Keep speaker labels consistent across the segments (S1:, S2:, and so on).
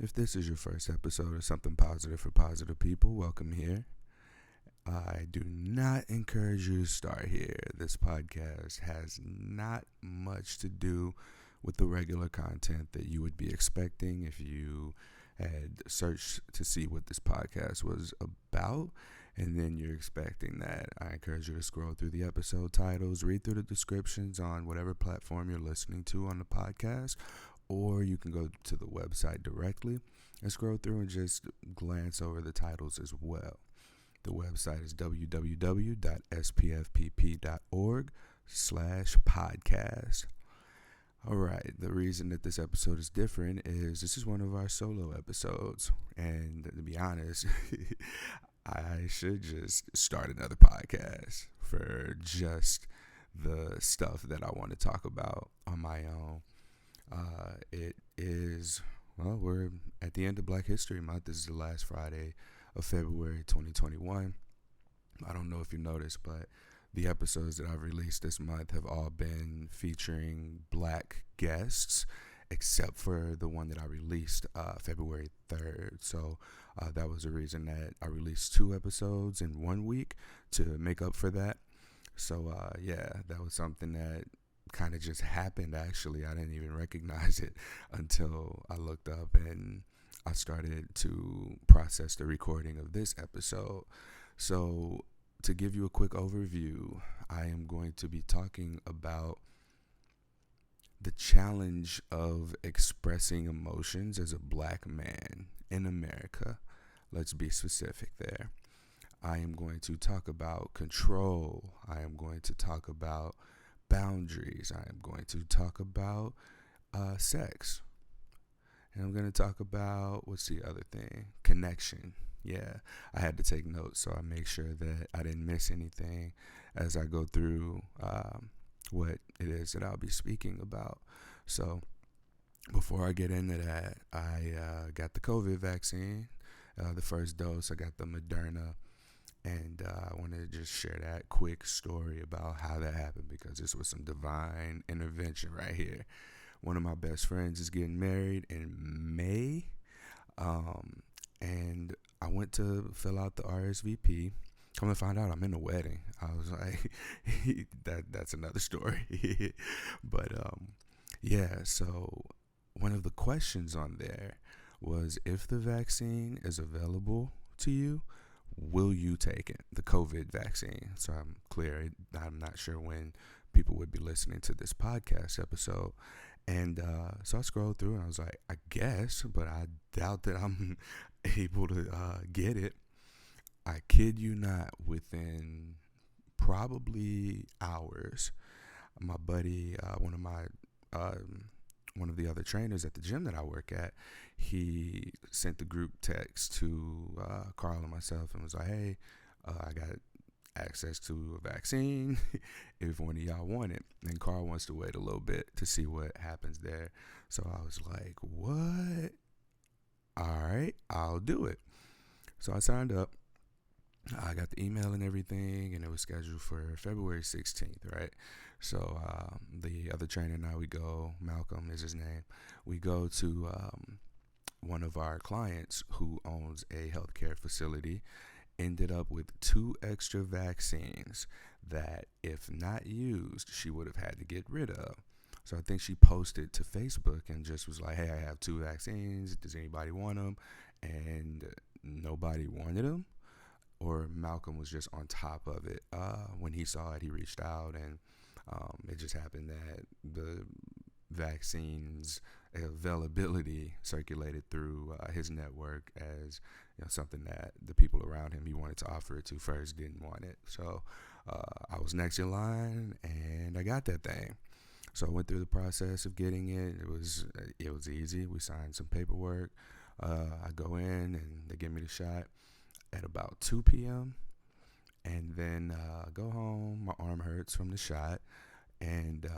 S1: If this is your first episode of Something Positive for Positive People, welcome here. I do not encourage you to start here. This podcast has not much to do with the regular content that you would be expecting if you had searched to see what this podcast was about. And then you're expecting that. I encourage you to scroll through the episode titles, read through the descriptions on whatever platform you're listening to on the podcast, or you can go to the website directly and scroll through and just glance over the titles as well. The website is www.spfpp.org/podcast. All right, the reason that this episode is different is this is one of our solo episodes. And to be honest, I should just start another podcast for just the stuff that I want to talk about on my own. We're at the end of Black History Month. This is the last Friday of February 2021. I don't know if you noticed, but the episodes that I've released this month have all been featuring black guests, except for the one that I released February 3rd. So that was the reason that I released 2 episodes in 1 week to make up for that. So that was something that kind of just happened. Actually, I didn't even recognize it until I looked up and I started to process the recording of this episode. So to give you a quick overview, I am going to be talking about the challenge of expressing emotions as a black man in America. Let's be specific there. I am going to talk about control. I am going to talk about boundaries. I am going to talk about sex. And I'm going to talk about, what's the other thing? Connection. Yeah, I had to take notes so I make sure that I didn't miss anything as I go through what it is that I'll be speaking about. So before I get into that, I got the COVID vaccine, the first dose. I got the Moderna. And I want to just share that quick story about how that happened, because this was some divine intervention right here. One of my best friends is getting married in May, and I went to fill out the RSVP. Come to find out, I'm in the wedding. I was like, that's another story. But so one of the questions on there was, if the vaccine is available to you, will you take it, the COVID vaccine? So I'm clear. I'm not sure when people would be listening to this podcast episode. And so I scrolled through and I was like, I guess, but I doubt that I'm able to get it. I kid you not, within probably hours, my buddy, one of the other trainers at the gym that I work at, he sent the group text to Carl and myself and was like, hey, I got access to a vaccine if one of y'all want it. And Carl wants to wait a little bit to see what happens there. So I was like, what? All right, I'll do it. So I signed up. I got the email and everything, and it was scheduled for February 16th, right? So the other trainer and I, we go, Malcolm is his name, we go to one of our clients who owns a healthcare facility, ended up with 2 extra vaccines that, if not used, she would have had to get rid of. So I think she posted to Facebook and just was like, hey, I have 2 vaccines. Does anybody want them? And nobody wanted them. Or Malcolm was just on top of it. When he saw it, he reached out, and it just happened that the vaccines availability circulated through his network as something that the people around him he wanted to offer it to first didn't want it. So I was next in line, and I got that thing. So I went through the process of getting it. It was easy. We signed some paperwork. I go in, and they give me the shot at about 2 p.m. And then I go home. My arm hurts from the shot. And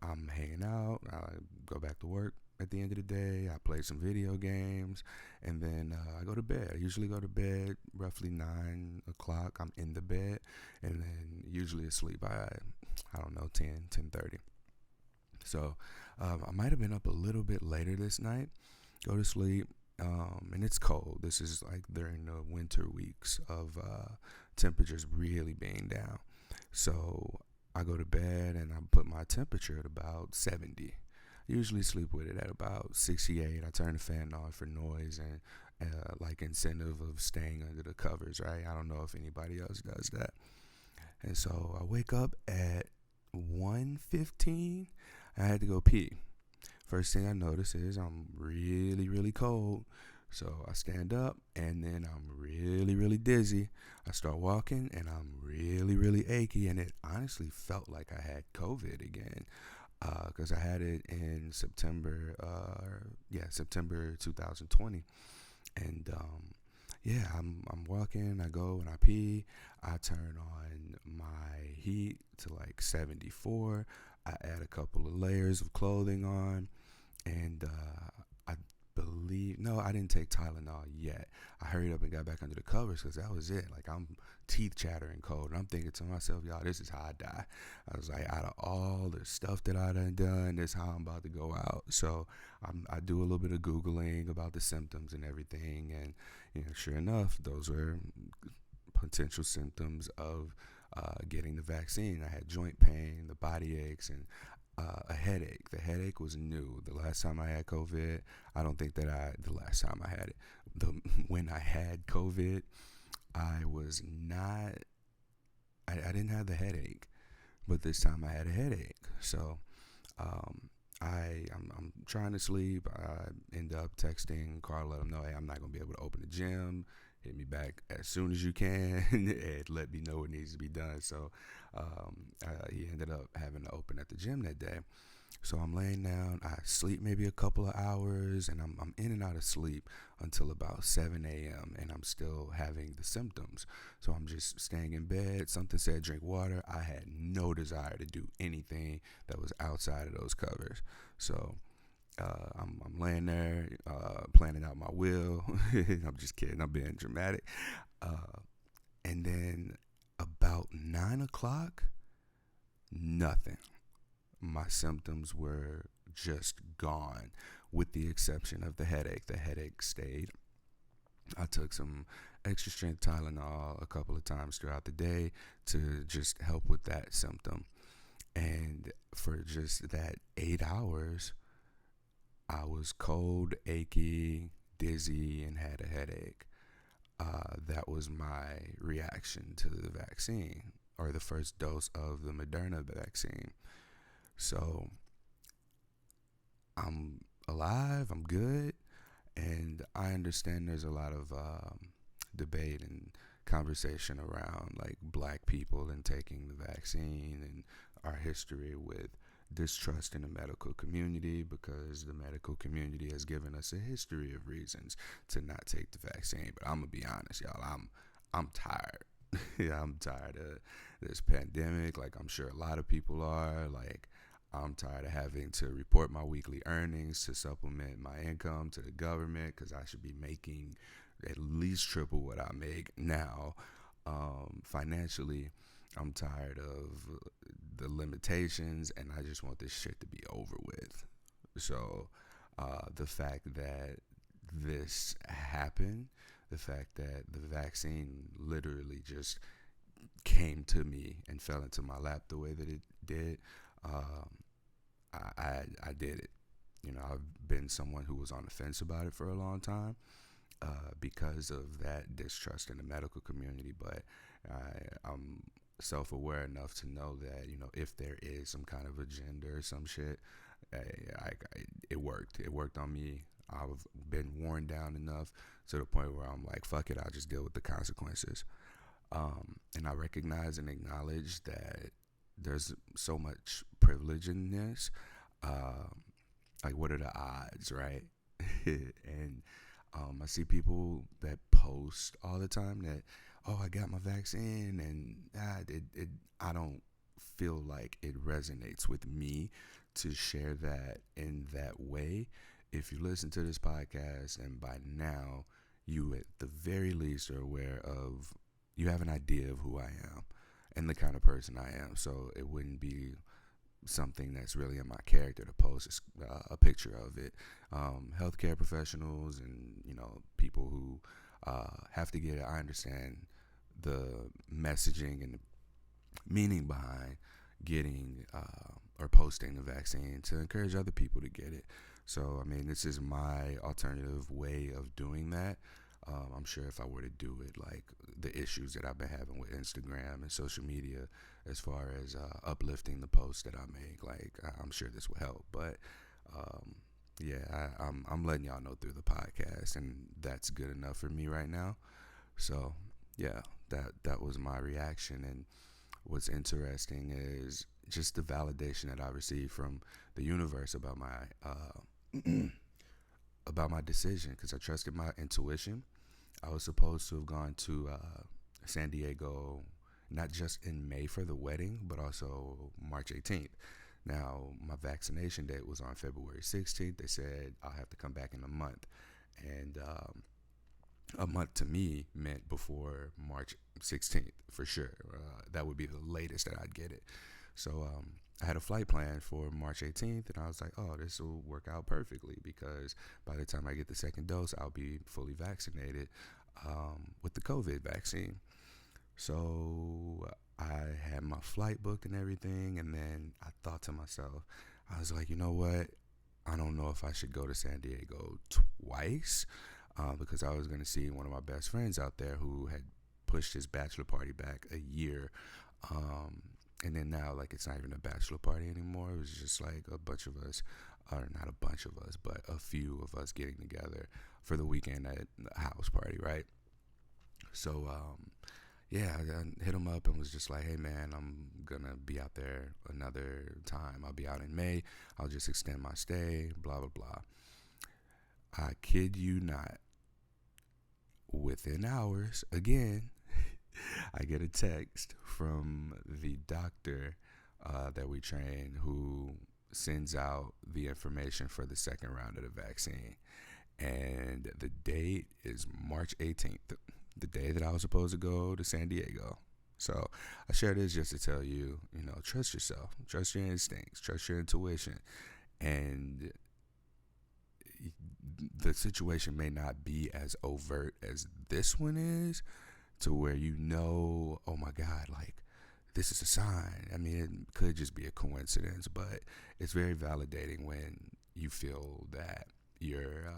S1: I'm hanging out. I go back to work at the end of the day. I play some video games. And then I go to bed. I usually go to bed roughly 9 o'clock. I'm in the bed. And then usually asleep by, 10:30. So I might have been up a little bit later this night. Go to sleep. And it's cold. This is like during the winter weeks of temperatures really being down. So I go to bed and I put my temperature at about 70. Usually sleep with it at about 68. I turn the fan on for noise and like incentive of staying under the covers, right? I don't know if anybody else does that. And so I wake up at 1:15. I had to go pee. First thing I notice is I'm really, really cold. So I stand up and then I'm really, really dizzy. I start walking and I'm really, really achy. And it honestly felt like I had COVID again because I had it in September 2020. And yeah, I'm walking. I go and I pee. I turn on my heat to like 74. I add a couple of layers of clothing on, and I believe no, I didn't take Tylenol yet. I hurried up and got back under the covers because that was it. Like I'm teeth chattering cold, and I'm thinking to myself, y'all, this is how I die. I was like, out of all the stuff that I done, this is how I'm about to go out. So I do a little bit of googling about the symptoms and everything, and sure enough, those were potential symptoms of getting the vaccine. I had joint pain, the body aches, and a headache. The headache was new. The last time I had COVID, I don't think that the last time I had it, when I had COVID, I was not, I didn't have the headache, but this time I had a headache. So, I'm trying to sleep. I end up texting Carl, let him know, hey, I'm not gonna be able to open the gym. Hit me back as soon as you can and let me know what needs to be done. So he ended up having to open at the gym that day. So I'm laying down. I sleep maybe a couple of hours, and I'm in and out of sleep until about 7 a.m. and I'm still having the symptoms. So I'm just staying in bed. Something said drink water. I had no desire to do anything that was outside of those covers. So I'm laying there planning out my will. I'm just kidding. I'm being dramatic. And then about 9 o'clock, nothing. My symptoms were just gone, with the exception of the headache. The headache stayed. I took some extra strength Tylenol a couple of times throughout the day to just help with that symptom. And for just that 8 hours, I was cold, achy, dizzy, and had a headache. That was my reaction to the vaccine, or the first dose of the Moderna vaccine. So I'm alive, I'm good, and I understand there's a lot of debate and conversation around like black people and taking the vaccine, and our history with distrust in the medical community, because the medical community has given us a history of reasons to not take the vaccine. But I'm gonna be honest, y'all, I'm tired. Yeah, I'm tired of this pandemic. Like I'm sure a lot of people are. Like I'm tired of having to report my weekly earnings to supplement my income to the government, because I should be making at least triple what I make now. Financially, I'm tired of the limitations, and I just want this shit to be over with. So, the fact that this happened, the fact that the vaccine literally just came to me and fell into my lap the way that it did, um, I did it. I've been someone who was on the fence about it for a long time because of that distrust in the medical community, but I'm self-aware enough to know that if there is some kind of agenda or some shit, it worked. It worked on me. I've been worn down enough to the point where I'm like, fuck it, I'll just deal with the consequences. And I recognize and acknowledge that there's so much privilege in this. Like, what are the odds, right? And I see people that post all the time that, oh, I got my vaccine, and I don't feel like it resonates with me to share that in that way. If you listen to this podcast and by now you at the very least are aware of, you have an idea of who I am and the kind of person I am, so it wouldn't be something that's really in my character to post a picture of it. Healthcare professionals and people who have to get it. I understand the messaging and the meaning behind getting or posting the vaccine to encourage other people to get it. So, I mean, this is my alternative way of doing that. I'm sure if I were to do it, like the issues that I've been having with Instagram and social media, as far as uplifting the posts that I make, like I'm sure this will help. But yeah, I'm letting y'all know through the podcast, and that's good enough for me right now. So yeah, that was my reaction. And what's interesting is just the validation that I received from the universe about my about my decision, because I trusted my intuition. I was supposed to have gone to San Diego not just in May for the wedding, but also March 18th. Now, my vaccination date was on February 16th. They said I'll have to come back in a month. And a month to me meant before March 16th for sure. That would be the latest that I'd get it. So I had a flight plan for March 18th, and I was like, oh, this will work out perfectly because by the time I get the second dose, I'll be fully vaccinated with the COVID vaccine. So I had my flight book and everything, and then I thought to myself, I was like, you know what? I don't know if I should go to San Diego twice because I was going to see one of my best friends out there who had pushed his bachelor party back a year. And then now, like, it's not even a bachelor party anymore. It was just like a bunch of us, or not a bunch of us, but a few of us getting together for the weekend at the house party, right? So, yeah, I hit him up and was just like, hey, man, I'm going to be out there another time. I'll be out in May. I'll just extend my stay, blah, blah, blah. I kid you not. Within hours, again, I get a text from the doctor that we train who sends out the information for the second round of the vaccine. And the date is March 18th, the day that I was supposed to go to San Diego. So I share this just to tell you, trust yourself, trust your instincts, trust your intuition. And the situation may not be as overt as this one is, to where oh my God, like this is a sign. I mean, it could just be a coincidence, but it's very validating when you feel that you're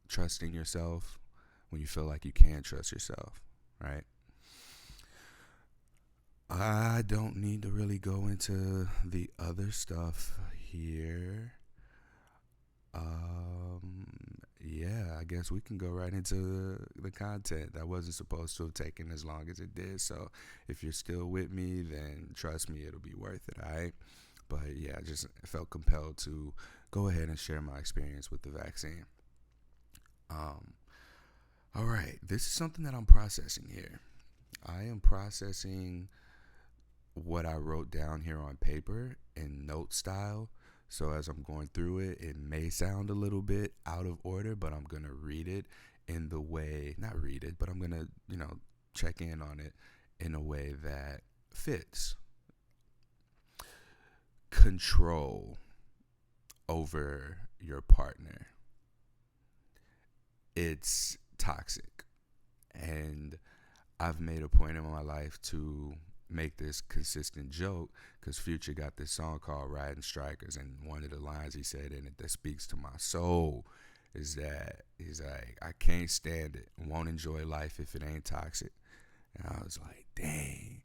S1: trusting yourself, when you feel like you can trust yourself, right? I don't need to really go into the other stuff here. Yeah, I guess we can go right into the content. That wasn't supposed to have taken as long as it did. So if you're still with me, then trust me, it'll be worth it, all right? But yeah, I just felt compelled to go ahead and share my experience with the vaccine. All right, this is something that I'm processing here. I am processing what I wrote down here on paper in note style. So as I'm going through it, it may sound a little bit out of order, but I'm going to read it in the way, not read it, but I'm going to, check in on it in a way that fits. Control over your partner. It's toxic. And I've made a point in my life to make this consistent joke because Future got this song called Riding Strikers, and one of the lines he said in it that speaks to my soul is that he's like, I can't stand it, won't enjoy life if it ain't toxic. And I was like, dang.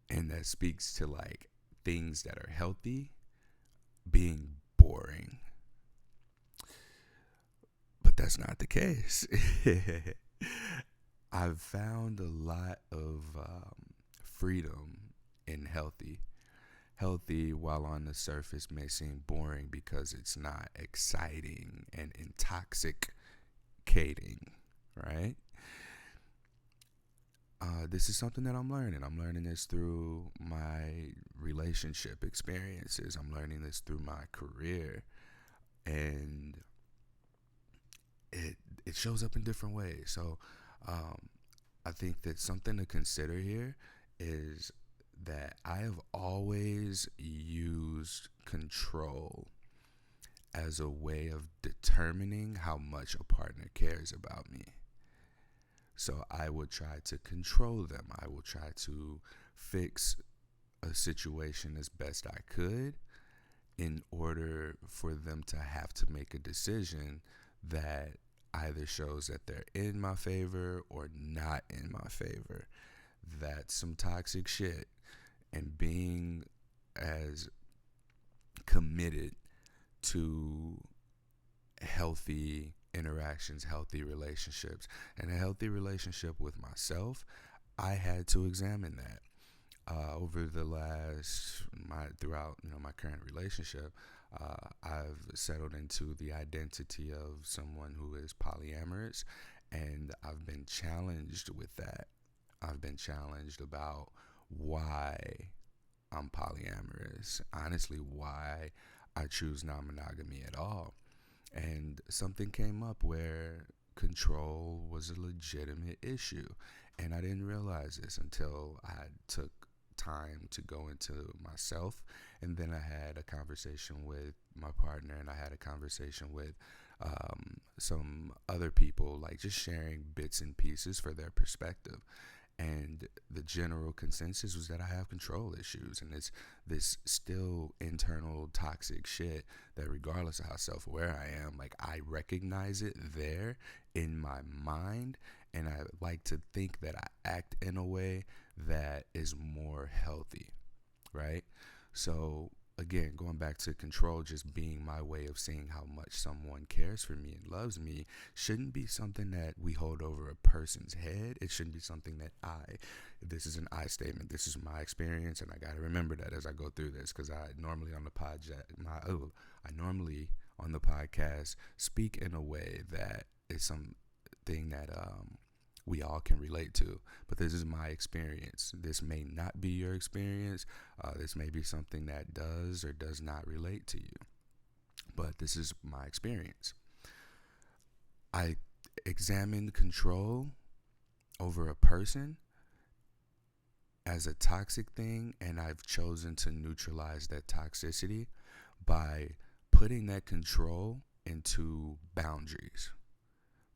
S1: And that speaks to like things that are healthy being boring, but that's not the case. I've found a lot of freedom in healthy. Healthy, while on the surface, may seem boring because it's not exciting and intoxicating, right? This is something that I'm learning. I'm learning this through my relationship experiences. I'm learning this through my career. And it shows up in different ways. So I think that something to consider here is that I have always used control as a way of determining how much a partner cares about me. So I would try to control them. I will try to fix a situation as best I could in order for them to have to make a decision that either shows that they're in my favor or not in my favor. That's some toxic shit. And being as committed to healthy interactions, healthy relationships, and a healthy relationship with myself, I had to examine that. Over the throughout my current relationship, I've settled into the identity of someone who is polyamorous, and I've been challenged with that. I've been challenged about why I'm polyamorous, honestly, why I choose non-monogamy at all. And something came up where control was a legitimate issue, and I didn't realize this until I took time to go into myself. And then I had a conversation with my partner, and I had a conversation with some other people, like just sharing bits and pieces for their perspective. And the general consensus was that I have control issues, and it's this still internal toxic shit that, regardless of how self-aware I am, like, I recognize it there in my mind, and I like to think that I act in a way that is more healthy, right? So again, going back to control just being my way of seeing how much someone cares for me and loves me shouldn't be something that we hold over a person's head. It shouldn't be something that this is an I statement. This is my experience, and I got to remember that as I go through this, because I normally on the podcast speak in a way that is something that we all can relate to. But this is my experience. This may not be your experience. This may be something that does or does not relate to you. But this is my experience. I examined control over a person as a toxic thing, and I've chosen to neutralize that toxicity by putting that control into boundaries.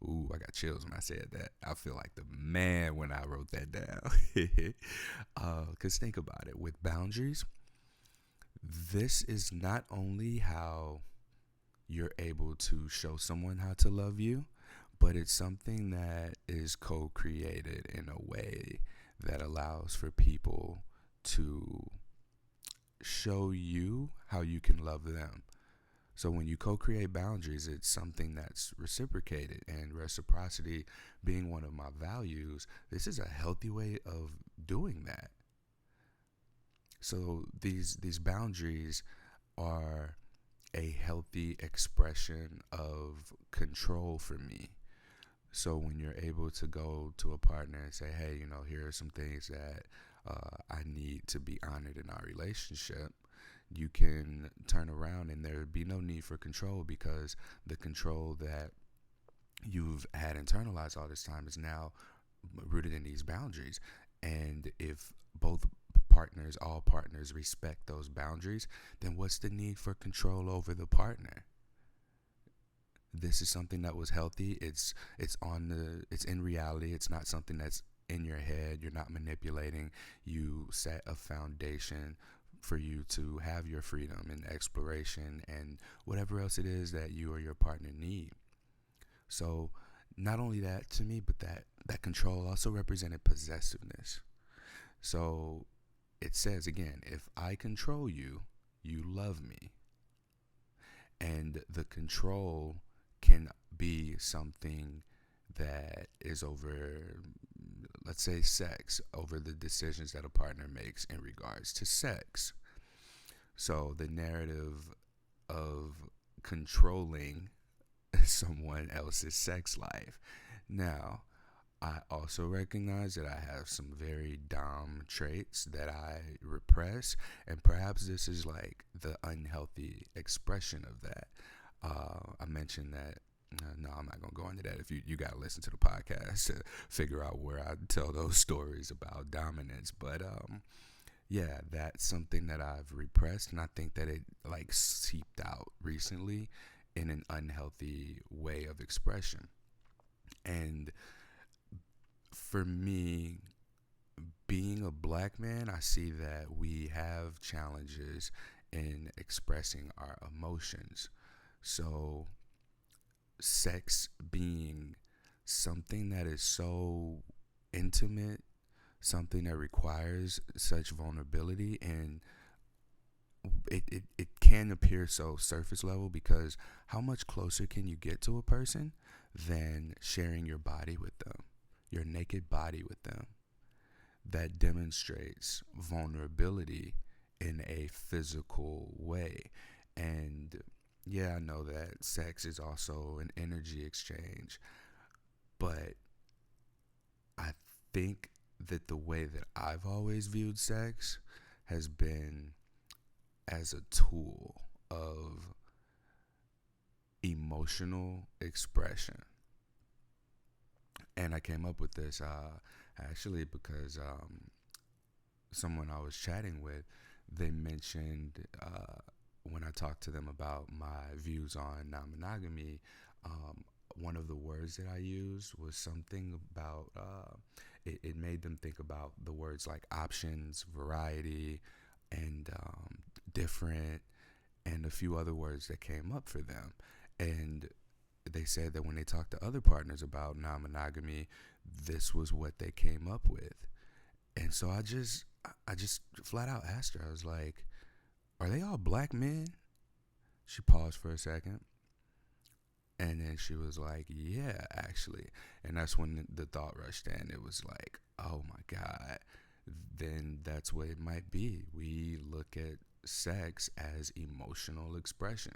S1: Ooh, I got chills when I said that. I feel like the man when I wrote that down. Because think about it. With boundaries, this is not only how you're able to show someone how to love you, but it's something that is co-created in a way that allows for people to show you how you can love them. So when you co-create boundaries, it's something that's reciprocated, and reciprocity being one of my values, this is a healthy way of doing that. So these boundaries are a healthy expression of control for me. So when you're able to go to a partner and say, hey, here are some things that I need to be honored in our relationship, you can turn around and there would be no need for control, because the control that you've had internalized all this time is now rooted in these boundaries. And if all partners respect those boundaries, then what's the need for control over the partner? This is something that was healthy. It's in reality. It's not something that's in your head. You're not manipulating. You set a foundation for you to have your freedom and exploration and whatever else it is that you or your partner need. So not only that to me, but that control also represented possessiveness. So it says again, if I control you, you love me. And the control can be something that is over, let's say, sex, over the decisions that a partner makes in regards to sex. So the narrative of controlling someone else's sex life. Now, I also recognize that I have some very dom traits that I repress, and perhaps this is like the unhealthy expression of that. I mentioned that. No, I'm not going to go into that. If you got to listen to the podcast to figure out where I tell those stories about dominance. But yeah, that's something that I've repressed, and I think that it like seeped out recently in an unhealthy way of expression. And for me, being a black man, I see that we have challenges in expressing our emotions. So, sex being something that is so intimate, something that requires such vulnerability, and it can appear so surface level because how much closer can you get to a person than sharing your body with them, your naked body with them? That demonstrates vulnerability in a physical way. And yeah, I know that sex is also an energy exchange, but I think that the way that I've always viewed sex has been as a tool of emotional expression. And I came up with this actually because someone I was chatting with, they mentioned when I talked to them about my views on non monogamy, one of the words that I used was something about, it made them think about the words like options, variety, and different, and a few other words that came up for them. And they said that when they talked to other partners about non monogamy, this was what they came up with. And so I just flat out asked her, I was like, are they all black men? She paused for a second. And then she was like, yeah, actually. And that's when the thought rushed in. It was like, oh my God, then that's what it might be. We look at sex as emotional expression.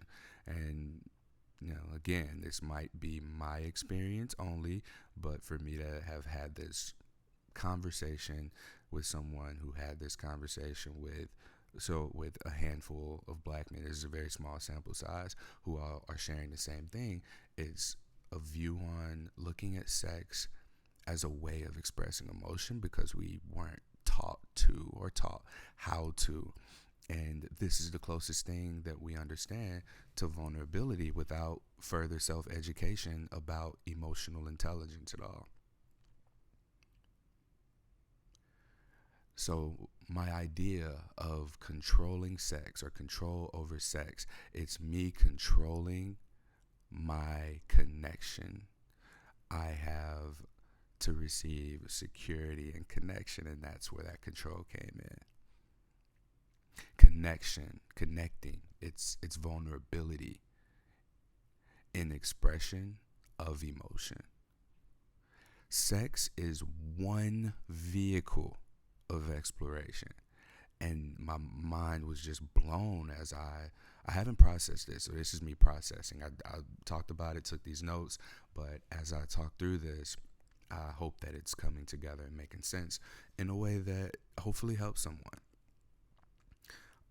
S1: And, again, this might be my experience only, but for me to have had this conversation with someone who had this conversation with a handful of black men, this is a very small sample size, who all are sharing the same thing. It's a view on looking at sex as a way of expressing emotion because we weren't taught to or taught how to. And this is the closest thing that we understand to vulnerability without further self education about emotional intelligence at all. So my idea of controlling sex or control over sex, it's me controlling my connection. I have to receive security and connection, and that's where that control came in. Connection, connecting, it's vulnerability in expression of emotion. Sex is one vehicle of exploration, and my mind was just blown as I haven't processed this, so this is me processing. I talked about it, took these notes, but as I talk through this, I hope that it's coming together and making sense in a way that hopefully helps someone.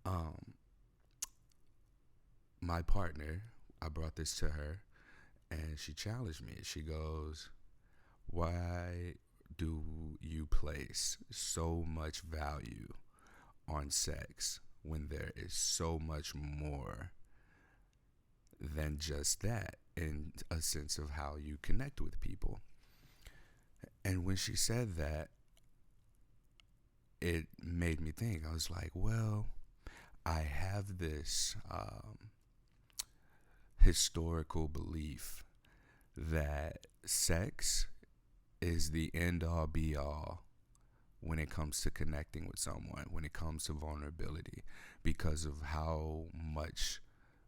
S1: Um, my partner, I brought this to her, and she challenged me. She goes, "Why do you place so much value on sex when there is so much more than just that in a sense of how you connect with people?" And when she said that, it made me think. I was like, well, I have this historical belief that sex is the end all be all when it comes to connecting with someone, when it comes to vulnerability, because of how much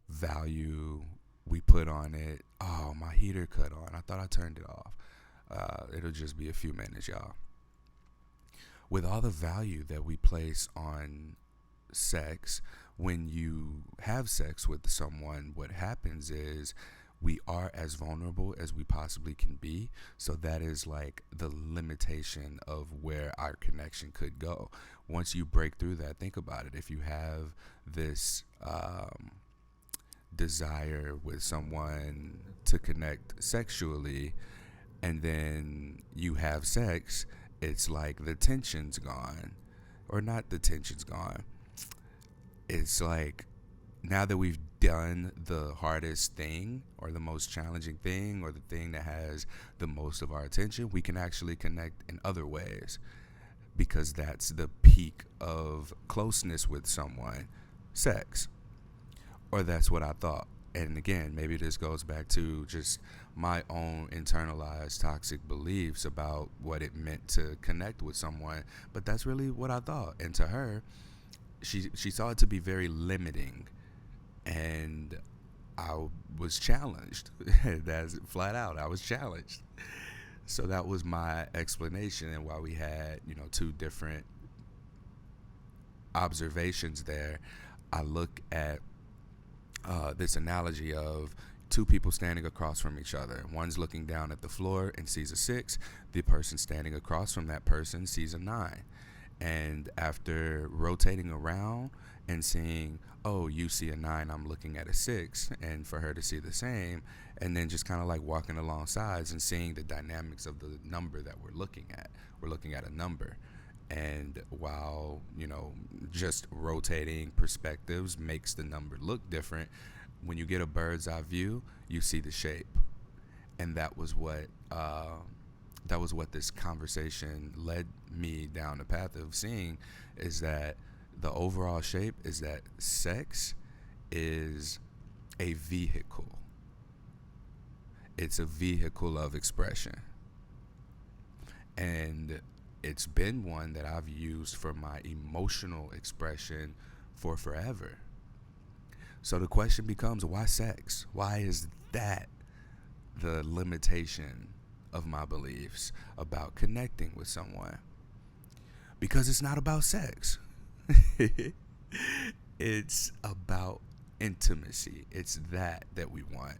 S1: value we put on it. Oh, my heater cut on. I thought I turned it off. It'll just be a few minutes, y'all. With all the value that we place on sex, when you have sex with someone, what happens is we are as vulnerable as we possibly can be. So that is like the limitation of where our connection could go. Once you break through that, think about it. If you have this desire with someone to connect sexually, and then you have sex, it's like the tension's gone. or not the tension's gone. It's like now that we've done the hardest thing or the most challenging thing or the thing that has the most of our attention, we can actually connect in other ways, because that's the peak of closeness with someone, sex. Or that's what I thought. And again, maybe this goes back to just my own internalized toxic beliefs about what it meant to connect with someone. But that's really what I thought. And to her, she saw it to be very limiting. And I was challenged. That's flat out. I was challenged. So that was my explanation, and why we had, two different observations there. I look at this analogy of two people standing across from each other. One's looking down at the floor and sees a 6. The person standing across from that person sees a 9. And after rotating around and seeing, oh, you see a 9, I'm looking at a 6, and for her to see the same, and then just kind of like walking alongside and seeing the dynamics of the number that we're looking at. We're looking at a number. And while, just rotating perspectives makes the number look different, when you get a bird's eye view, you see the shape. And that was what this conversation led me down the path of seeing, is that the overall shape is that sex is a vehicle. It's a vehicle of expression. And it's been one that I've used for my emotional expression for forever. So the question becomes, why sex? Why is that the limitation of my beliefs about connecting with someone? Because it's not about sex. It's about intimacy. It's that we want.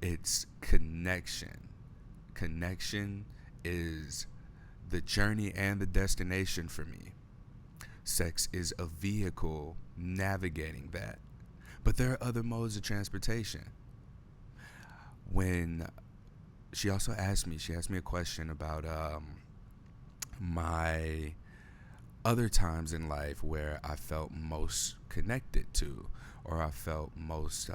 S1: It's connection. Connection is the journey and the destination for me. Sex is a vehicle navigating that. But there are other modes of transportation. When she asked me a question about my other times in life where I felt most connected to, or I felt most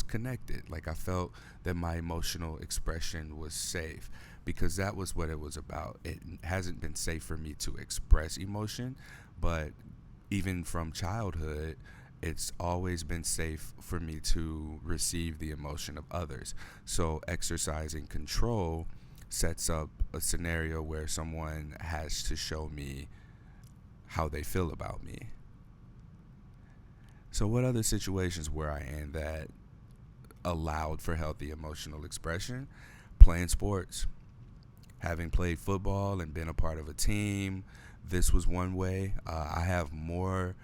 S1: connected. Like I felt that my emotional expression was safe, because that was what it was about. It hasn't been safe for me to express emotion, but even from childhood, it's always been safe for me to receive the emotion of others. So exercising control sets up a scenario where someone has to show me how they feel about me. So what other situations were I in that allowed for healthy emotional expression? Playing sports. Having played football and been a part of a team, this was one way. I have more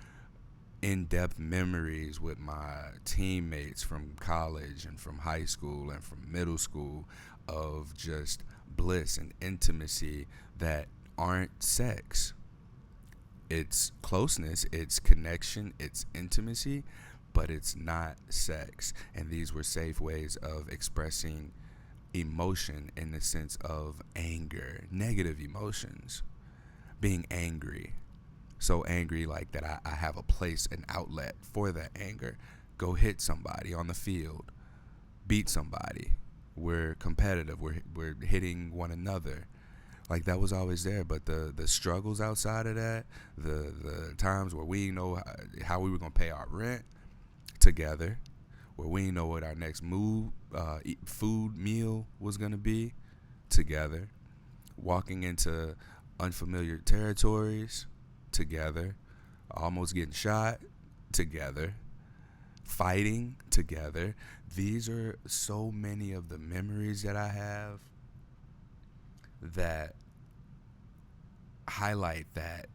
S1: in-depth memories with my teammates from college and from high school and from middle school of just bliss and intimacy that aren't sex. It's closeness, it's connection, it's intimacy, but it's not sex. And these were safe ways of expressing emotion in the sense of anger, negative emotions, being angry. So angry like that I have a place, an outlet for that anger. Go hit somebody on the field, beat somebody. We're competitive, we're hitting one another. Like that was always there, but the struggles outside of that, the times where we know how we were gonna pay our rent together, where we know what our next food meal was gonna be together, walking into unfamiliar territories together, almost getting shot together, fighting together. These are so many of the memories that I have that highlight that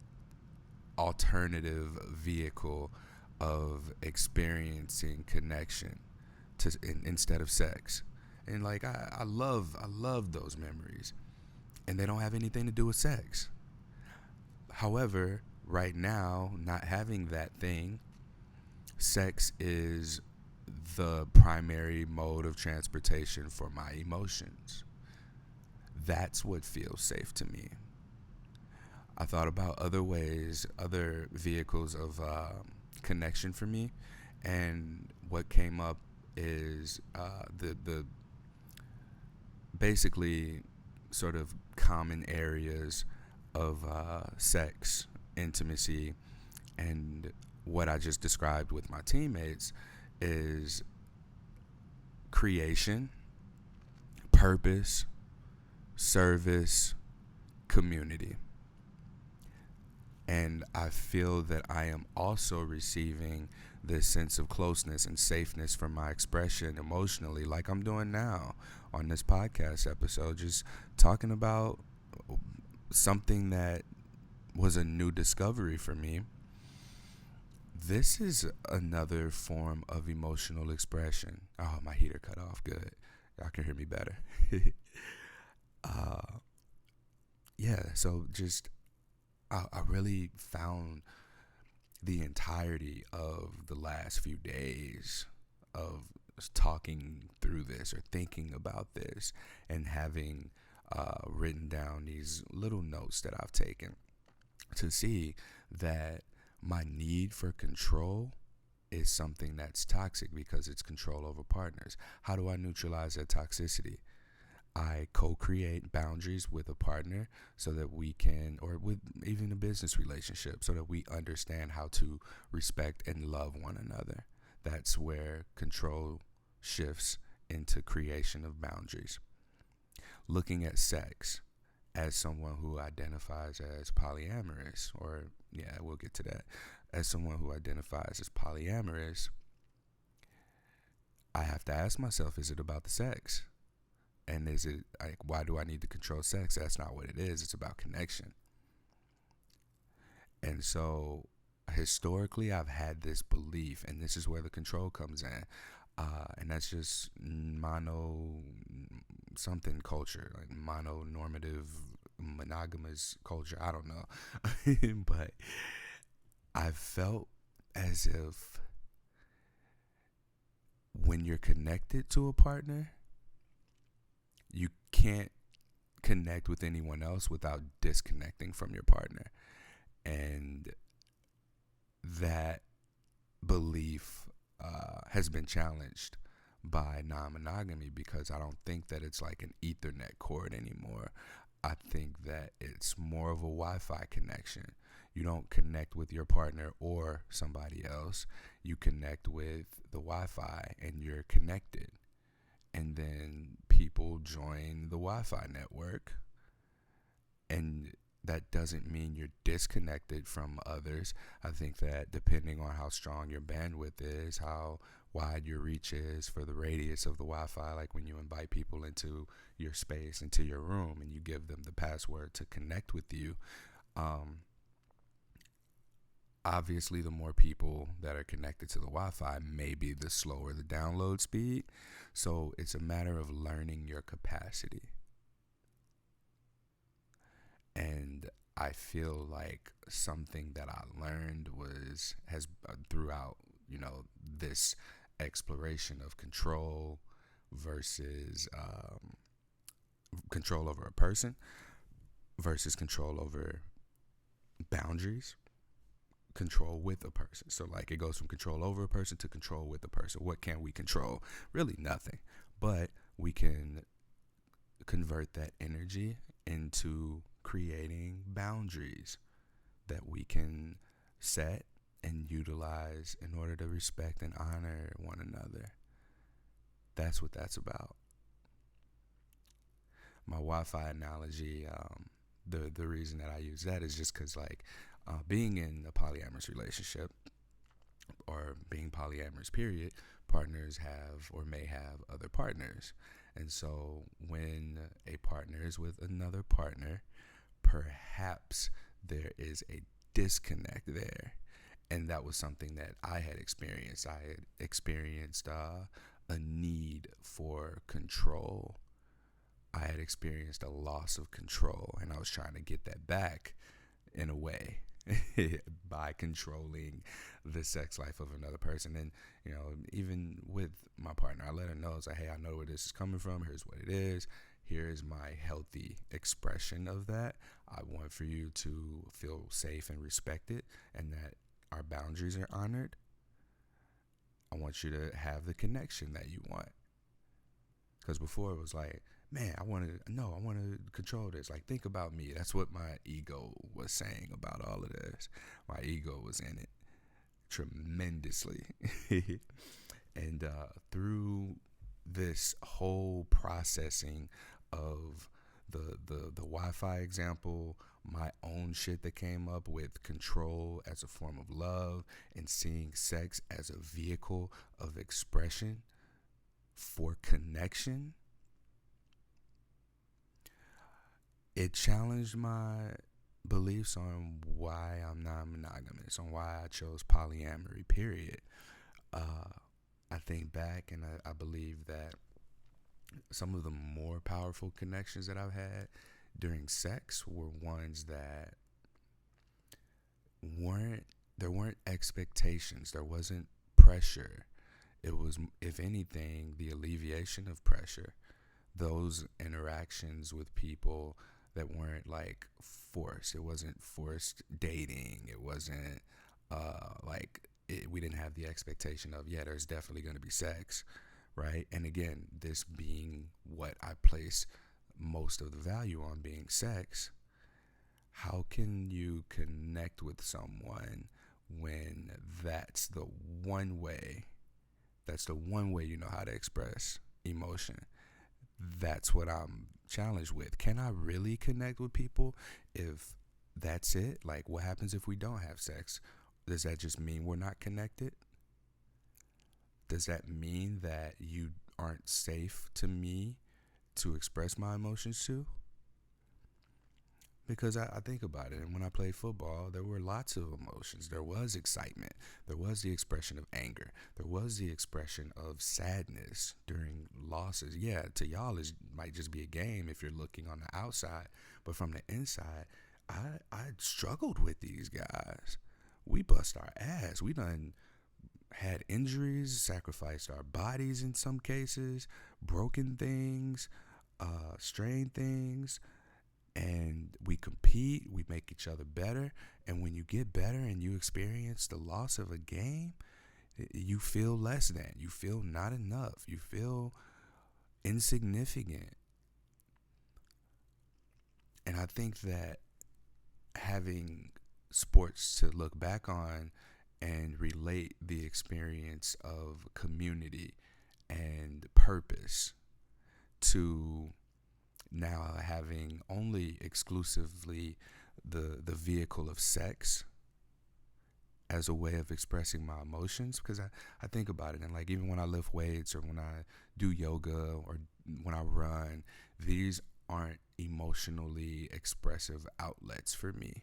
S1: alternative vehicle of experiencing connection instead of sex. And like I love those memories, and they don't have anything to do with sex. However, right now, not having that thing, sex is the primary mode of transportation for my emotions. That's what feels safe to me. I thought about other ways, other vehicles of connection for me, and what came up is the basically sort of common areas of sex, intimacy, and what I just described with my teammates is creation, purpose, service, community. And I feel that I am also receiving this sense of closeness and safeness from my expression emotionally, like I'm doing now on this podcast episode, just talking about something that was a new discovery for me. This is another form of emotional expression. Oh, my heater cut off. Good. Y'all can hear me better. uh, yeah, so just I really found the entirety of the last few days of talking through this or thinking about this and having written down these little notes that I've taken to see that my need for control is something that's toxic because it's control over partners. How do I neutralize that toxicity? I co-create boundaries with a partner so that we can, or with even a business relationship, so that we understand how to respect and love one another. That's where control shifts into creation of boundaries. Looking at sex as someone who identifies as polyamorous, or yeah, we'll get to that. As someone who identifies as polyamorous, I have to ask myself, is it about the sex? And is it like, why do I need to control sex? That's not what it is. It's about connection. And so historically, I've had this belief, and this is where the control comes in. And that's just mono something culture, like mononormative, monogamous culture. I don't know. But I felt as if when you're connected to a partner, you can't connect with anyone else without disconnecting from your partner. And that belief has been challenged by non-monogamy because I don't think that it's like an Ethernet cord anymore. I think that it's more of a Wi-Fi connection. You don't connect with your partner or somebody else. You connect with the Wi-Fi and you're connected. And then people join the Wi-Fi network, and that doesn't mean you're disconnected from others. I think that depending on how strong your bandwidth is, how wide your reach is for the radius of the Wi-Fi, like when you invite people into your space, into your room, and you give them the password to connect with you, obviously the more people that are connected to the Wi-Fi, maybe the slower the download speed. So it's a matter of learning your capacity. And I feel like something that I learned has throughout, this exploration of control versus control over a person versus control over boundaries, control with a person. So like it goes from control over a person to control with a person. What can we control? Really nothing. But we can convert that energy into creating boundaries that we can set and utilize in order to respect and honor one another. That's what that's about. My Wi-Fi analogy, the reason that I use that is just because being in a polyamorous relationship or being polyamorous period, partners have or may have other partners. And so when a partner is with another partner, perhaps there is a disconnect there. And that was something that I had experienced. I had experienced a need for control. I had experienced a loss of control, and I was trying to get that back in a way by controlling the sex life of another person. And, even with my partner, I let her know, it's like, hey, I know where this is coming from. Here's what it is. here is my healthy expression of that. I want for you to feel safe and respected, and that our boundaries are honored. I want you to have the connection that you want. Because before it was like, man, I want to control this. Like, think about me. That's what my ego was saying about all of this. My ego was in it tremendously. And through this whole processing of the Wi-Fi example, my own shit that came up with control as a form of love, and seeing sex as a vehicle of expression for connection, it challenged my beliefs on why I'm not monogamous, on why I chose polyamory, period. I think back, and I believe that some of the more powerful connections that I've had during sex were ones that there weren't expectations, there wasn't pressure. It was, if anything, the alleviation of pressure. Those interactions with people that weren't like forced. It wasn't forced dating. It wasn't we didn't have the expectation of, yeah, there's definitely going to be sex, right? And again, this being what I place most of the value on, being sex, how can you connect with someone when that's the one way you know how to express emotion? That's what I'm challenged with. Can I really connect with people if that's it? Like, what happens if we don't have sex? Does that just mean we're not connected? Does that mean that you aren't safe to me to express my emotions to? Because I think about it, and when I played football, there were lots of emotions. There was excitement. There was the expression of anger. There was the expression of sadness during losses. Yeah, to y'all, it might just be a game if you're looking on the outside. But from the inside, I struggled with these guys. We bust our ass. We done had injuries, sacrificed our bodies in some cases, broken things, strained things. And we compete, we make each other better. And when you get better and you experience the loss of a game, you feel less than, you feel not enough, you feel insignificant. And I think that having sports to look back on and relate the experience of community and purpose to now having only exclusively the vehicle of sex as a way of expressing my emotions. Because I think about it, and like, even when I lift weights or when I do yoga or when I run, these aren't emotionally expressive outlets for me.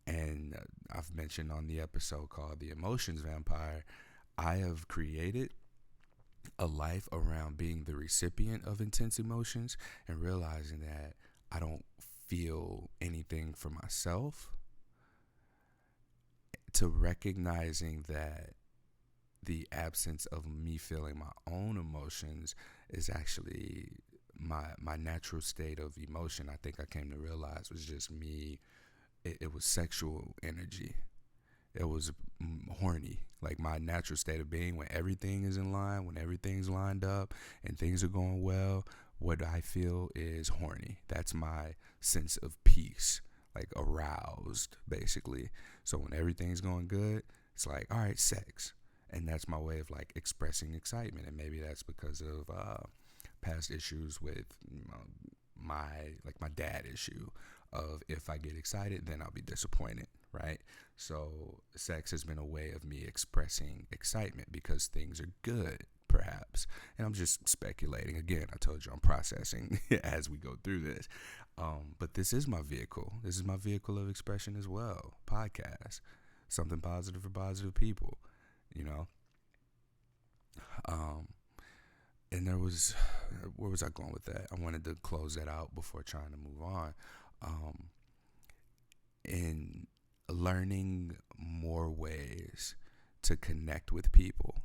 S1: And I've mentioned on the episode called The Emotions Vampire, I have created a life around being the recipient of intense emotions and realizing that I don't feel anything for myself, to recognizing that the absence of me feeling my own emotions is actually my natural state of emotion. I think I came to realize was just me. It was sexual energy. It was horny, like my natural state of being. When everything is in line, when everything's lined up and things are going well, what I feel is horny. That's my sense of peace, like aroused, basically. So when everything's going good, it's like, all right, sex. And that's my way of like expressing excitement. And maybe that's because of past issues with, my dad issue of, if I get excited, then I'll be disappointed, right? So sex has been a way of me expressing excitement because things are good, perhaps. And I'm just speculating. Again, I told you I'm processing as we go through this. But this is my vehicle. This is my vehicle of expression as well. Podcast. Something positive for positive people, you know? And where was I going with that? I wanted to close that out before trying to move on. In learning more ways to connect with people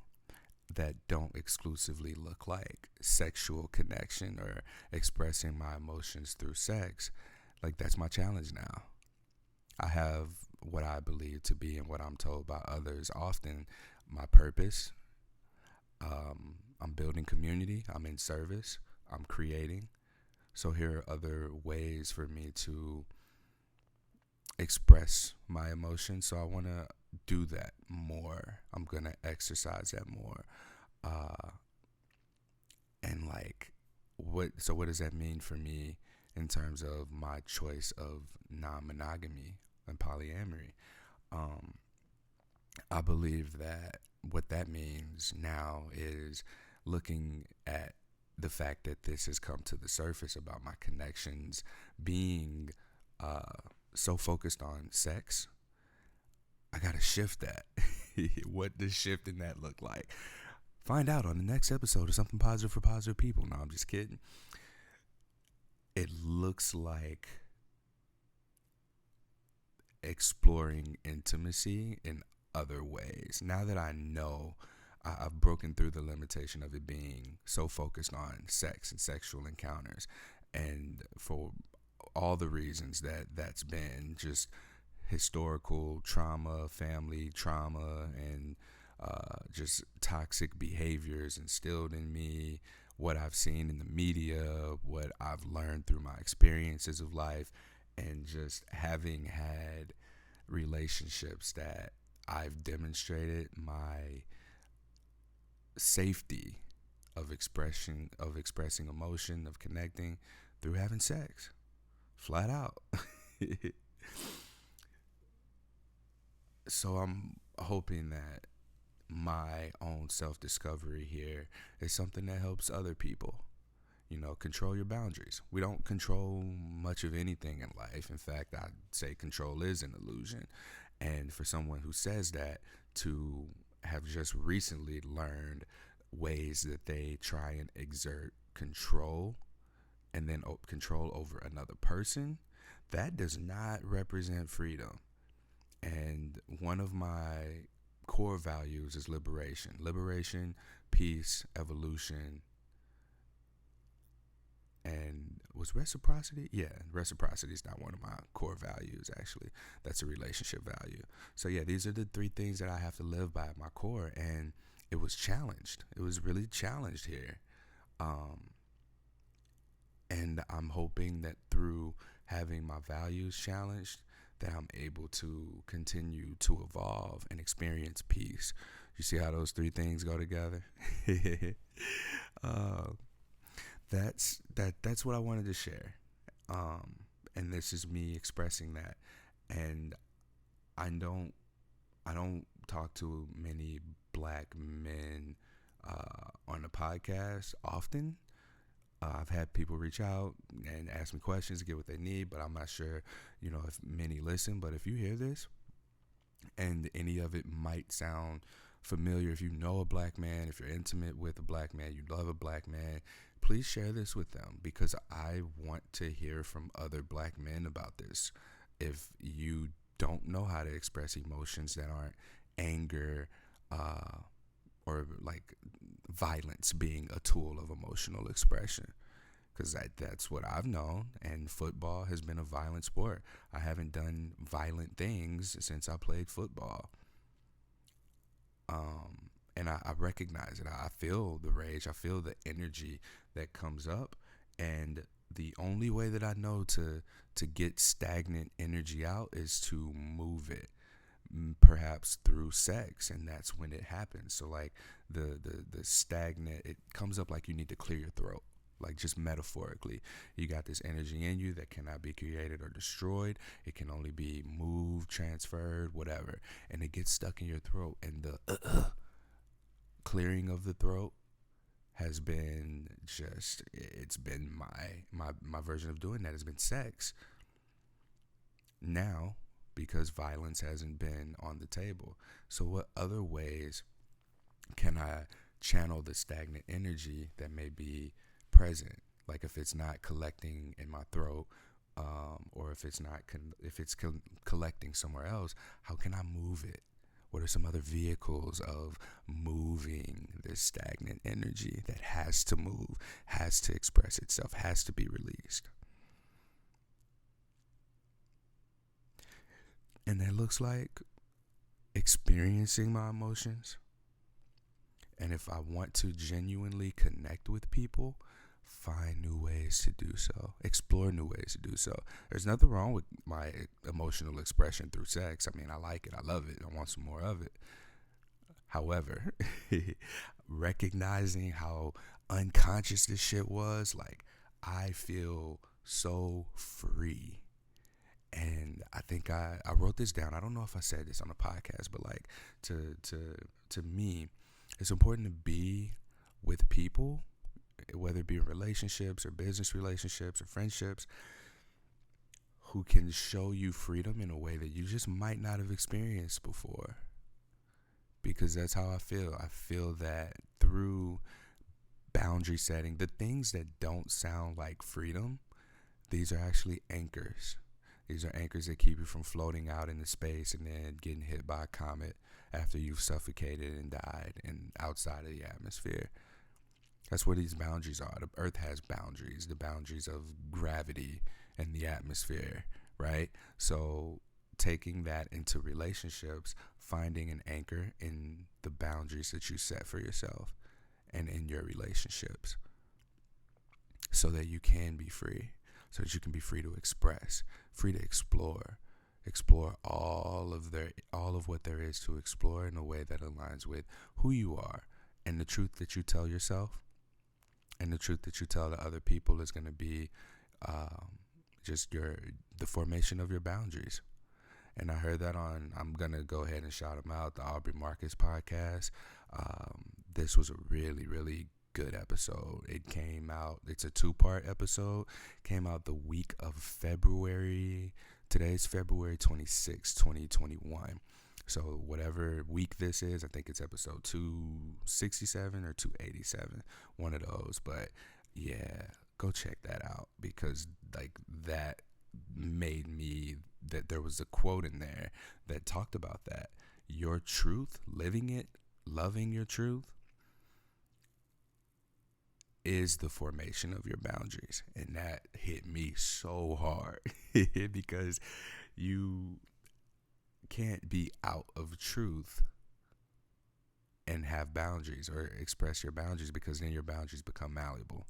S1: that don't exclusively look like sexual connection or expressing my emotions through sex. Like, that's my challenge now. I have what I believe to be, and what I'm told by others often, my purpose. I'm building community. I'm in service. I'm creating. So here are other ways for me to express my emotions. So I want to do that more. I'm going to exercise that more. Uh, and like, what does that mean for me in terms of my choice of non-monogamy and polyamory? Um, I believe that what that means now is looking at the fact that this has come to the surface about my connections being so focused on sex. I gotta shift that. What does shifting that look like? Find out on the next episode of Something Positive for Positive People. No, I'm just kidding. It looks like exploring intimacy in other ways. Now that I know, I've broken through the limitation of it being so focused on sex and sexual encounters, and for all the reasons that's been just historical trauma, family trauma, and just toxic behaviors instilled in me, what I've seen in the media, what I've learned through my experiences of life, and just having had relationships that I've demonstrated my safety of expressing emotion, of connecting through having sex. Flat out. So I'm hoping that my own self-discovery here is something that helps other people. Control your boundaries. We don't control much of anything in life. In fact, I'd say control is an illusion. And for someone who says that, to have just recently learned ways that they try and exert control and then control over another person, that does not represent freedom. And one of my core values is liberation, peace, evolution. And was reciprocity? Yeah, reciprocity is not one of my core values, actually. That's a relationship value. So yeah, these are the three things that I have to live by at my core. And it was challenged. It was really challenged here. And I'm hoping that through having my values challenged, that I'm able to continue to evolve and experience peace. You see how those three things go together? uh, that's what I wanted to share. And this is me expressing that. And I don't talk to many black men on the podcast often. I've had people reach out and ask me questions to get what they need, but I'm not sure, if many listen. But if you hear this and any of it might sound familiar, if you know a black man, if you're intimate with a black man, you love a black man, please share this with them, because I want to hear from other black men about this. If you don't know how to express emotions that aren't anger, or like violence being a tool of emotional expression, because that's what I've known, and football has been a violent sport. I haven't done violent things since I played football. And I recognize it. I feel the rage. I feel the energy that comes up, and the only way that I know to get stagnant energy out is to move it, perhaps through sex, and that's when it happens. So like the stagnant, it comes up like you need to clear your throat, like just metaphorically. You got this energy in you that cannot be created or destroyed. It can only be moved, transferred, whatever, and it gets stuck in your throat. And the clearing of the throat has been it's been my version of doing that has been sex. Now, because violence hasn't been on the table. So what other ways can I channel the stagnant energy that may be present? Like if it's not collecting in my throat, or if it's not collecting somewhere else, how can I move it? What are some other vehicles of moving this stagnant energy that has to move, has to express itself, has to be released? And that looks like experiencing my emotions. And if I want to genuinely connect with people, find new ways to do so, explore new ways to do so. There's nothing wrong with my emotional expression through sex. I mean, I like it, I love it, I want some more of it. However, recognizing how unconscious this shit was, like, I feel so free. And I think I wrote this down. I don't know if I said this on the podcast, but like to me, it's important to be with people, whether it be in relationships or business relationships or friendships, who can show you freedom in a way that you just might not have experienced before. Because that's how I feel. I feel that through boundary setting, the things that don't sound like freedom, these are actually anchors. These are anchors that keep you from floating out into space and then getting hit by a comet after you've suffocated and died and outside of the atmosphere. That's what these boundaries are. The earth has boundaries, the boundaries of gravity and the atmosphere, right? So taking that into relationships, finding an anchor in the boundaries that you set for yourself and in your relationships so that you can be free, so that you can be free to express, free to explore all of what there is to explore in a way that aligns with who you are and the truth that you tell yourself, and the truth that you tell the other people is going to be just the formation of your boundaries. And I heard that on, I'm going to go ahead and shout him out, the Aubrey Marcus podcast. This was a really, really good episode. It came out, it's a 2-part episode, came out the week of February. Today's February 26, 2021. So whatever week this is, I think it's episode 267 or 287, one of those. But yeah, go check that out, because like that made me, that there was a quote in there that talked about that. Your truth, living it, loving your truth, is the formation of your boundaries. And that hit me so hard because you can't be out of truth and have boundaries or express your boundaries, because then your boundaries become malleable.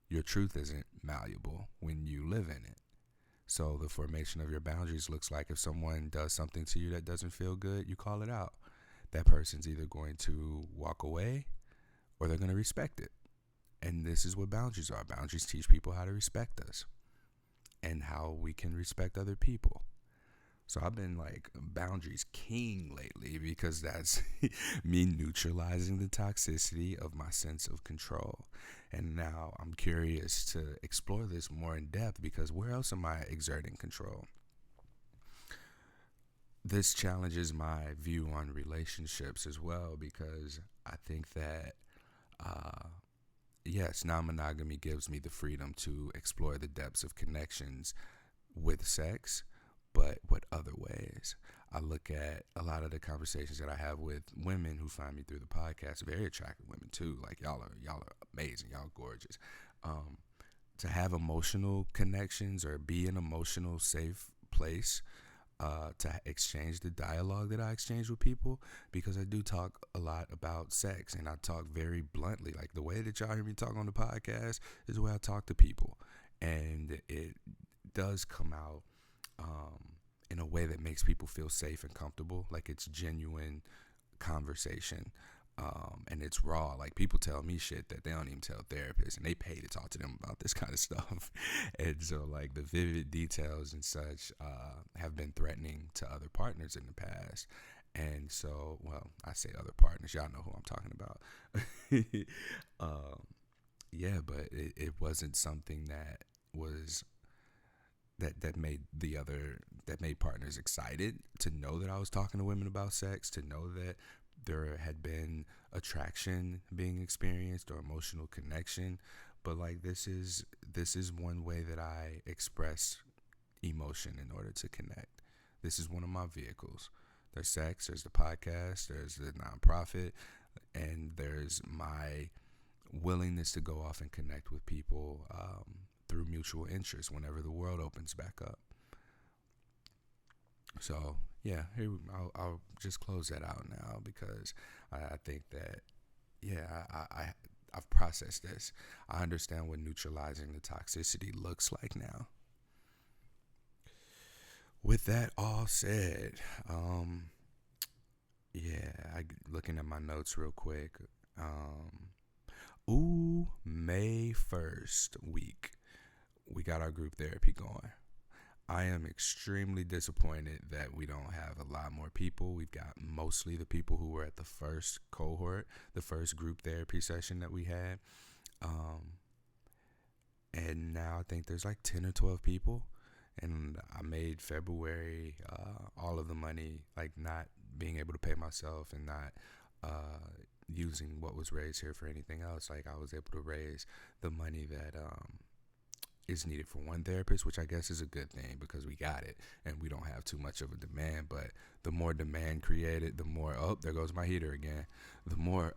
S1: Your truth isn't malleable when you live in it. So the formation of your boundaries looks like if someone does something to you that doesn't feel good, you call it out. That person's either going to walk away or they're going to respect it. And this is what boundaries are. Boundaries teach people how to respect us and how we can respect other people. So I've been like boundaries king lately, because that's me neutralizing the toxicity of my sense of control. And now I'm curious to explore this more in depth, because where else am I exerting control? This challenges my view on relationships as well, because I think that, yes, non-monogamy gives me the freedom to explore the depths of connections with sex, but what other ways? I look at a lot of the conversations that I have with women who find me through the podcast, very attractive women too. Like y'all are amazing, y'all gorgeous. To have emotional connections or be an emotional safe place, to exchange the dialogue that I exchange with people, because I do talk a lot about sex and I talk very bluntly. Like the way that y'all hear me talk on the podcast is the way I talk to people, and it does come out in a way that makes people feel safe and comfortable, like it's genuine conversation, and it's raw. Like people tell me shit that they don't even tell therapists, and they pay to talk to them about this kind of stuff. And so like the vivid details and such have been threatening to other partners in the past. And so, well, I say other partners, y'all know who I'm talking about. Yeah, but it wasn't something that was that made partners excited to know that I was talking to women about sex, to know that there had been attraction being experienced or emotional connection. But like this is one way that I express emotion in order to connect. This is one of my vehicles There's sex, there's the podcast, there's the nonprofit, and there's my willingness to go off and connect with people through mutual interest whenever the world opens back up. So yeah, here I'll just close that out now because I think that I've processed this. I understand what neutralizing the toxicity looks like now. With that all said, looking at my notes real quick. May 1st week, we got our group therapy going. I am extremely disappointed that we don't have a lot more people. We've got mostly the people who were at the first cohort, the first group therapy session that we had. And now I think there's like 10 or 12 people. And I made February all of the money, like not being able to pay myself and not using what was raised here for anything else. Like I was able to raise the money that is needed for one therapist, which I guess is a good thing because we got it and we don't have too much of a demand. But the more demand created, the more, there goes my heater again, the more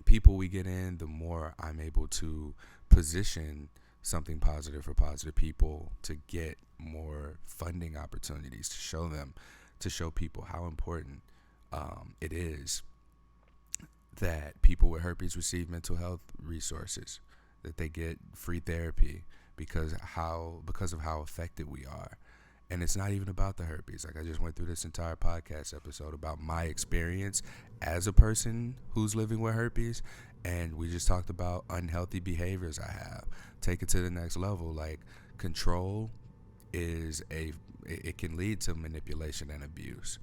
S1: people we get in, the more I'm able to position something positive for positive people to get more funding opportunities to show people how important it is that people with herpes receive mental health resources, that they get free therapy because of how affected we are. And it's not even about the herpes. Like I just went through this entire podcast episode about my experience as a person who's living with herpes, and we just talked about unhealthy behaviors I have. Take it to the next level. Like control it can lead to manipulation and abuse,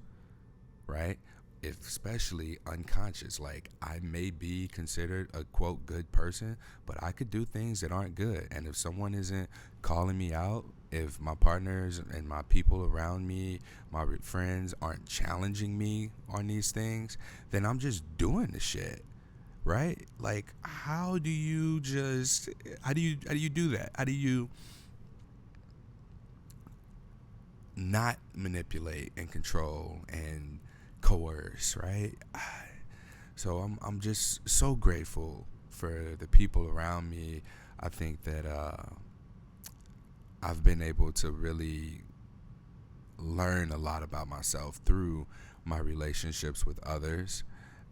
S1: right? Especially unconscious. Like I may be considered a quote good person, but I could do things that aren't good. And if someone isn't calling me out, if my partners and my people around me, my friends aren't challenging me on these things, then I'm just doing the shit, right? Like how do you do that? How do you not manipulate and control and coerce, right? So I'm just so grateful for the people around me. I think that I've been able to really learn a lot about myself through my relationships with others,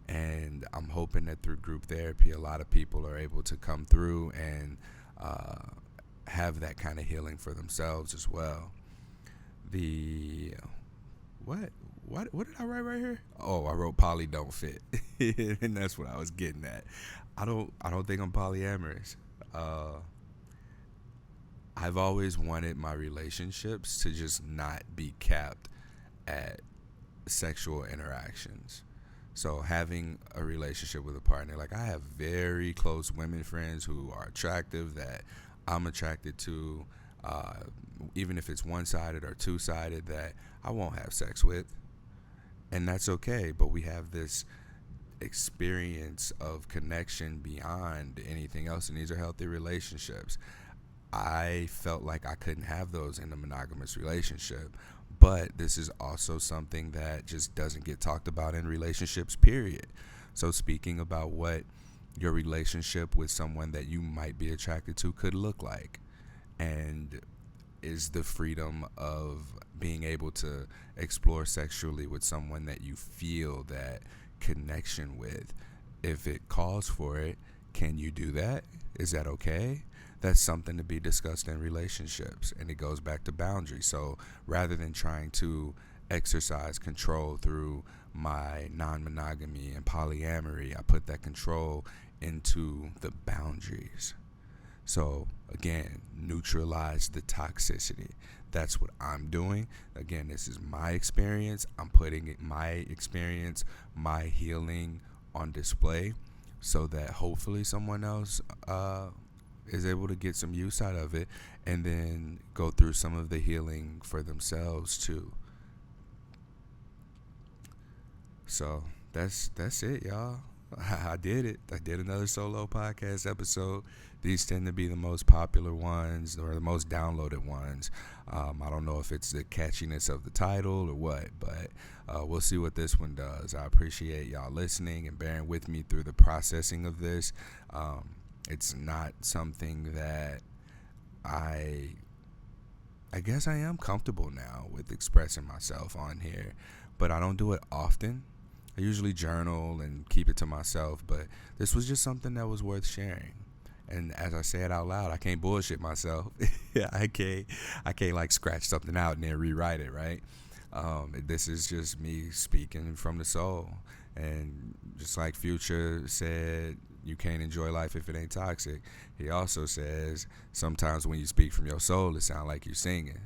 S1: and I'm hoping that through group therapy, a lot of people are able to come through and have that kind of healing for themselves as well. The what did I write right here? Oh, I wrote poly don't fit. And that's what I was getting at. I don't think I'm polyamorous. I've always wanted my relationships to just not be capped at sexual interactions. So having a relationship with a partner, like I have very close women friends who are attractive that I'm attracted to, even if it's one-sided or two-sided, that I won't have sex with. And that's okay, but we have this experience of connection beyond anything else, and these are healthy relationships. I felt like I couldn't have those in a monogamous relationship, but this is also something that just doesn't get talked about in relationships, period. So speaking about what your relationship with someone that you might be attracted to could look like, and is the freedom of being able to explore sexually with someone that you feel that connection with. If it calls for it, can you do that? Is that okay? That's something to be discussed in relationships, and it goes back to boundaries. So rather than trying to exercise control through my non-monogamy and polyamory, I put that control into the boundaries. So again, neutralize the toxicity. That's what I'm doing. Again, this is my experience. I'm putting my experience, my healing on display so that hopefully someone else is able to get some use out of it and then go through some of the healing for themselves too. So that's it, y'all. I did it. I did another solo podcast episode. These tend to be the most popular ones or the most downloaded ones. I don't know if it's the catchiness of the title or what, but we'll see what this one does. I appreciate y'all listening and bearing with me through the processing of this. It's not something that I guess I am comfortable now with expressing myself on here, but I don't do it often. I usually journal and keep it to myself, but this was just something that was worth sharing. And as I say it out loud, I can't bullshit myself. I can't like scratch something out and then rewrite it, right? This is just me speaking from the soul. And just like Future said, you can't enjoy life if it ain't toxic. He also says sometimes when you speak from your soul, it sounds like you're singing.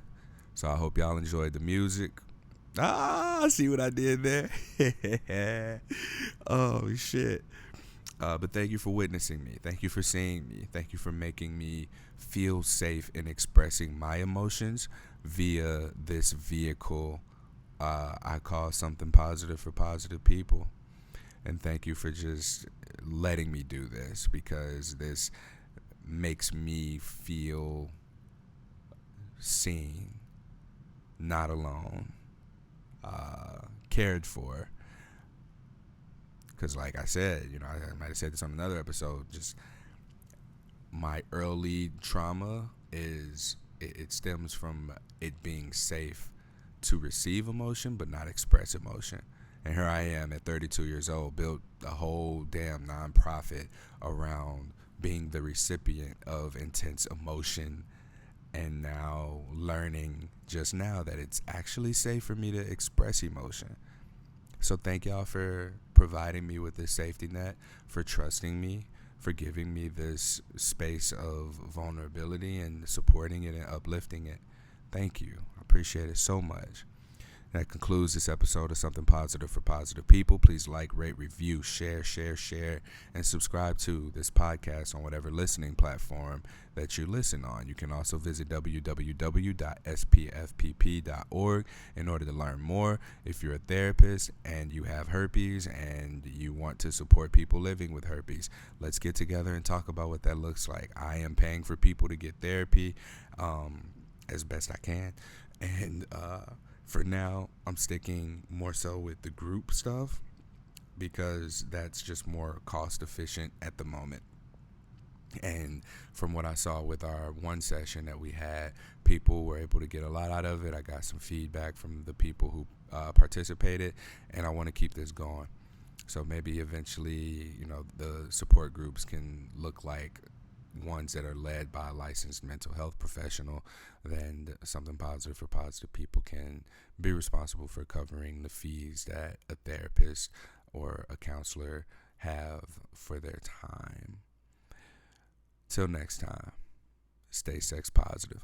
S1: So I hope y'all enjoyed the music. I see what I did there. Oh, shit. But thank you for witnessing me. Thank you for seeing me. Thank you for making me feel safe in expressing my emotions via this vehicle I call something positive for positive people. And thank you for just letting me do this, because this makes me feel seen, not alone, cared for. Because, like I said, I might have said this on another episode, just my early trauma it stems from it being safe to receive emotion but not express emotion. And here I am at 32 years old, built a whole damn nonprofit around being the recipient of intense emotion, and now learning just now that it's actually safe for me to express emotion. So thank y'all for providing me with this safety net, for trusting me, for giving me this space of vulnerability and supporting it and uplifting it. Thank you. I appreciate it so much. That concludes this episode of Something Positive for Positive People. Please like, rate, review, share, and subscribe to this podcast on whatever listening platform that you listen on. You can also visit www.spfpp.org in order to learn more. If you're a therapist and you have herpes and you want to support people living with herpes, let's get together and talk about what that looks like. I am paying for people to get therapy as best I can. And for now, I'm sticking more so with the group stuff because that's just more cost efficient at the moment. And from what I saw with our one session that we had, people were able to get a lot out of it. I got some feedback from the people who participated, and I want to keep this going. So maybe eventually, the support groups can look like ones that are led by a licensed mental health professional. Then Something Positive for Positive People can be responsible for covering the fees that a therapist or a counselor have for their time. Till next time, stay sex positive.